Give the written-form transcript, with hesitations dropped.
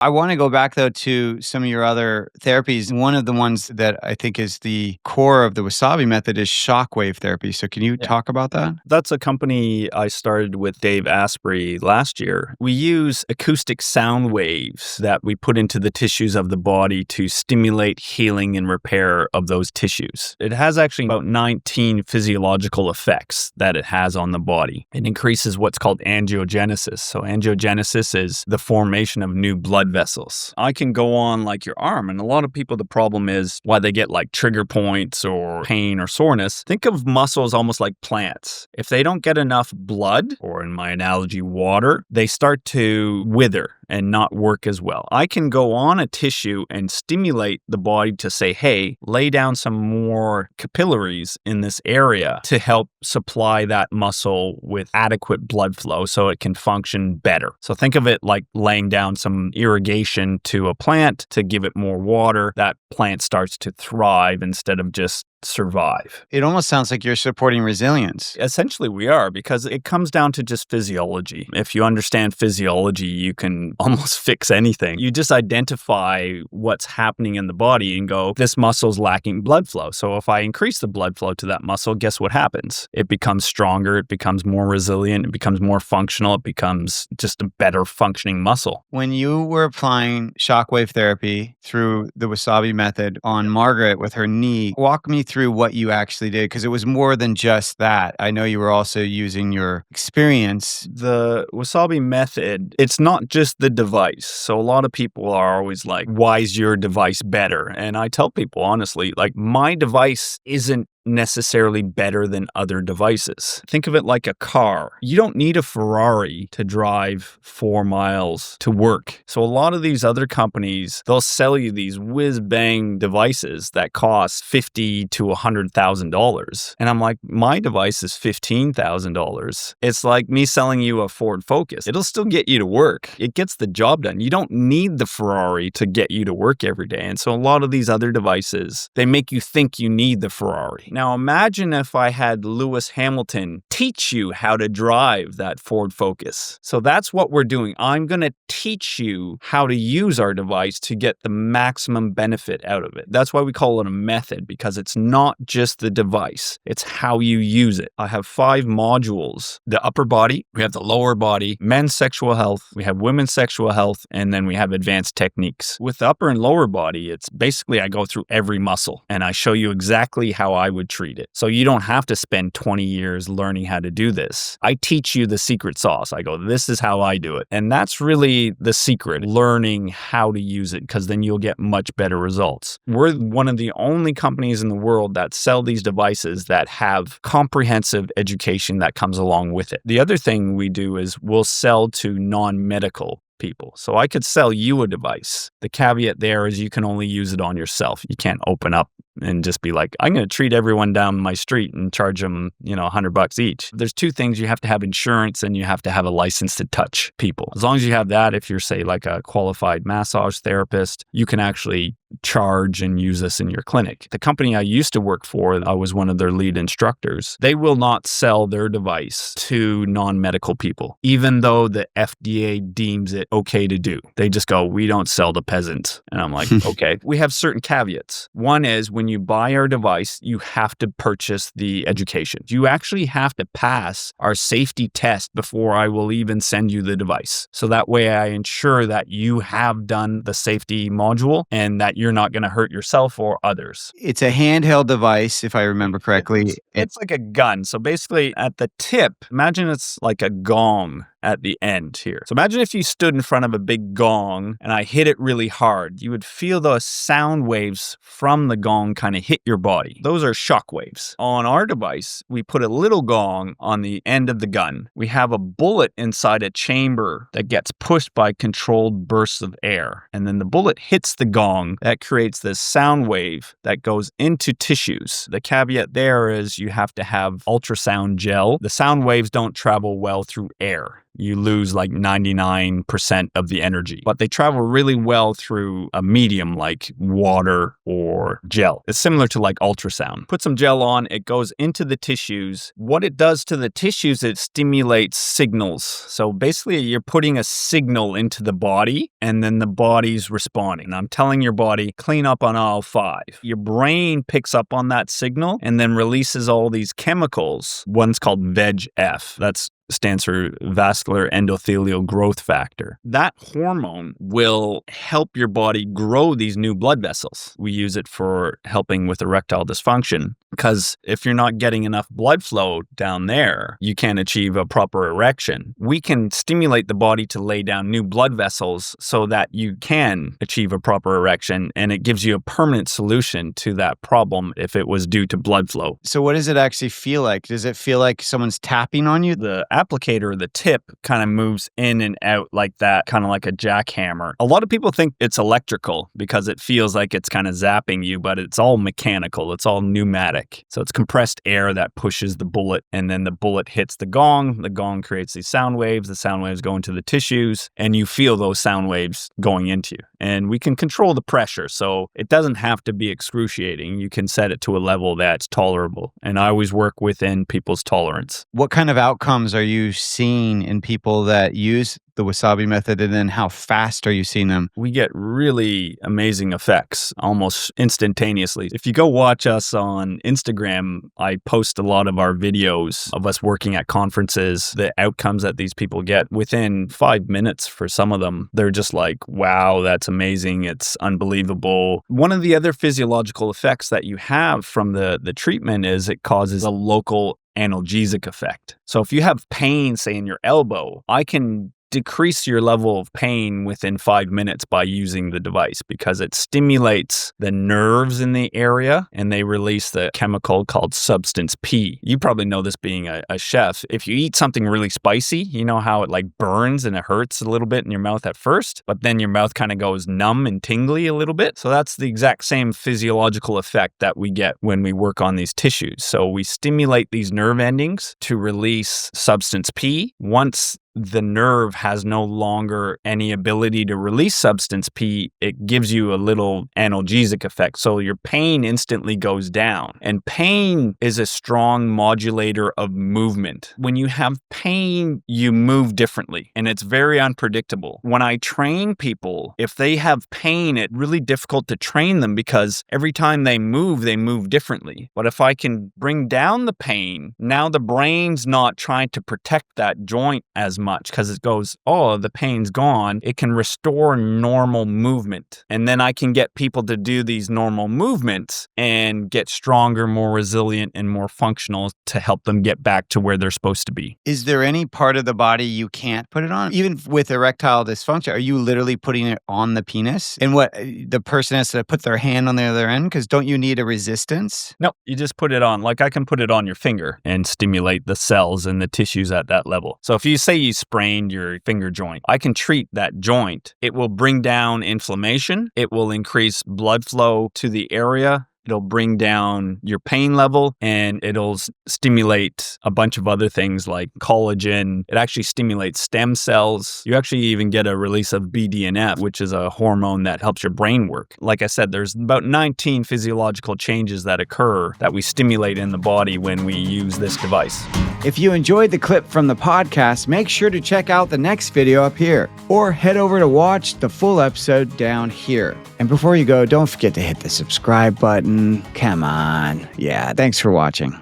I want to go back though to some of your other therapies. One of the ones that I think is the core of the Wasabi method is shockwave therapy. So can you talk about that? That's a company I started with Dave Asprey last year. We use acoustic sound waves that we put into the tissues of the body to stimulate healing and repair of those tissues. It has actually about 19 physiological effects that it has on the body. It increases what's called angiogenesis. So angiogenesis is the formation of new blood vessels. I can go on like your arm, and a lot of people, the problem is why they get like trigger points or pain or soreness. Think of muscles almost like plants. If they don't get enough blood, or in my analogy, water, they start to wither and not work as well. I can go on a tissue and stimulate the body to say, hey, lay down some more capillaries in this area to help supply that muscle with adequate blood flow so it can function better. So think of it like laying down some irrigation to a plant to give it more water. That plant starts to thrive instead of just survive. It almost sounds like you're supporting resilience. Essentially, we are, because it comes down to just physiology. If you understand physiology, you can almost fix anything. You just identify what's happening in the body and go, this muscle's lacking blood flow. So if I increase the blood flow to that muscle, guess what happens? It becomes stronger, it becomes more resilient, it becomes more functional, it becomes just a better functioning muscle. When you were applying shockwave therapy through the Wasabi method on Margaret with her knee, walk me through what you actually did, because it was more than just that. I know you were also using your experience. The Wasabi method, it's not just the device. So a lot of people are always like, why is your device better? And I tell people honestly, like, my device isn't necessarily better than other devices. Think of it like a car. You don't need a Ferrari to drive 4 miles to work. So a lot of these other companies, they'll sell you these whiz-bang devices that cost $50,000 to $100,000. And I'm like, my device is $15,000. It's like me selling you a Ford Focus. It'll still get you to work. It gets the job done. You don't need the Ferrari to get you to work every day. And so a lot of these other devices, they make you think you need the Ferrari. Now imagine if I had Lewis Hamilton teach you how to drive that Ford Focus. So that's what we're doing. I'm going to teach you how to use our device to get the maximum benefit out of it. That's why we call it a method, because it's not just the device. It's how you use it. I have 5 modules: the upper body, we have the lower body, men's sexual health, we have women's sexual health, and then we have advanced techniques. With the upper and lower body, it's basically I go through every muscle and I show you exactly how I would treat it. So you don't have to spend 20 years learning how to do this. I teach you the secret sauce. I go, this is how I do it. And that's really the secret, learning how to use it, because then you'll get much better results. We're one of the only companies in the world that sell these devices that have comprehensive education that comes along with it. The other thing we do is we'll sell to non-medical people. So I could sell you a device. The caveat there is you can only use it on yourself. You can't open up and just be like, I'm going to treat everyone down my street and charge them, $100 each. There's 2 things. You have to have insurance and you have to have a license to touch people. As long as you have that, if you're, say, like a qualified massage therapist, you can actually charge and use this in your clinic. The company I used to work for, I was one of their lead instructors. They will not sell their device to non-medical people, even though the FDA deems it okay to do. They just go, we don't sell to peasants. And I'm like, okay. We have certain caveats. One is when you buy our device, you have to purchase the education. You actually have to pass our safety test before I will even send you the device. So that way I ensure that you have done the safety module and that you're not going to hurt yourself or others. It's a handheld device, if I remember correctly. It's like a gun. So basically at the tip, imagine it's like a gong at the end here. So imagine if you stood in front of a big gong and I hit it really hard. You would feel the sound waves from the gong kind of hit your body. Those are shock waves. On our device, we put a little gong on the end of the gun. We have a bullet inside a chamber that gets pushed by controlled bursts of air. And then the bullet hits the gong. That creates this sound wave that goes into tissues. The caveat there is you have to have ultrasound gel. The sound waves don't travel well through air. you lose like 99% of the energy. But they travel really well through a medium like water or gel. It's similar to like ultrasound. Put some gel on, it goes into the tissues. What it does to the tissues, it stimulates signals. So basically, you're putting a signal into the body, and then the body's responding. And I'm telling your body, clean up on aisle 5. Your brain picks up on that signal and then releases all these chemicals. One's called VEGF. That stands for vascular endothelial growth factor. That hormone will help your body grow these new blood vessels. We use it for helping with erectile dysfunction, because if you're not getting enough blood flow down there, you can't achieve a proper erection. We can stimulate the body to lay down new blood vessels so that you can achieve a proper erection, and it gives you a permanent solution to that problem if it was due to blood flow. So what does it actually feel like? Does it feel like someone's tapping on you? The applicator, the tip, kind of moves in and out like that, kind of like a jackhammer. A lot of people think it's electrical because it feels like it's kind of zapping you, but it's all mechanical. It's all pneumatic. So it's compressed air that pushes the bullet, and then the bullet hits the gong. The gong creates these sound waves. The sound waves go into the tissues, and you feel those sound waves going into you. And we can control the pressure, so it doesn't have to be excruciating. You can set it to a level that's tolerable. And I always work within people's tolerance. What kind of outcomes are you seeing in people that use the Wasabi method, and then how fast are you seeing them? We get really amazing effects almost instantaneously. If you go watch us on Instagram, I post a lot of our videos of us working at conferences, the outcomes that these people get within 5 minutes. For some of them, they're just like, wow, that's amazing. It's unbelievable. One of the other physiological effects that you have from the treatment is it causes a local analgesic effect. So if you have pain, say in your elbow, I can decrease your level of pain within 5 minutes by using the device, because it stimulates the nerves in the area and they release the chemical called substance P. You probably know this being a chef. If you eat something really spicy, you know how it like burns and it hurts a little bit in your mouth at first, but then your mouth kind of goes numb and tingly a little bit. So that's the exact same physiological effect that we get when we work on these tissues. So we stimulate these nerve endings to release substance P. Once the nerve has no longer any ability to release substance P, it gives you a little analgesic effect. So your pain instantly goes down. And pain is a strong modulator of movement. When you have pain, you move differently, and it's very unpredictable. When I train people, if they have pain, it's really difficult to train them because every time they move differently. But if I can bring down the pain, now the brain's not trying to protect that joint as much, because it goes, oh, the pain's gone. It can restore normal movement. And then I can get people to do these normal movements and get stronger, more resilient, and more functional to help them get back to where they're supposed to be. Is there any part of the body you can't put it on? Even with erectile dysfunction, are you literally putting it on the penis? And what, the person has to put their hand on the other end? Because don't you need a resistance? No, you just put it on. Like I can put it on your finger and stimulate the cells and the tissues at that level. So if you say you sprained your finger joint, I can treat that joint. It will bring down inflammation. It will increase blood flow to the area. It'll bring down your pain level, and it'll stimulate a bunch of other things like collagen. It actually stimulates stem cells. You actually even get a release of BDNF, which is a hormone that helps your brain work. Like I said, there's about 19 physiological changes that occur that we stimulate in the body when we use this device. If you enjoyed the clip from the podcast, make sure to check out the next video up here, or head over to watch the full episode down here. And before you go, don't forget to hit the subscribe button. Come on. Yeah, thanks for watching.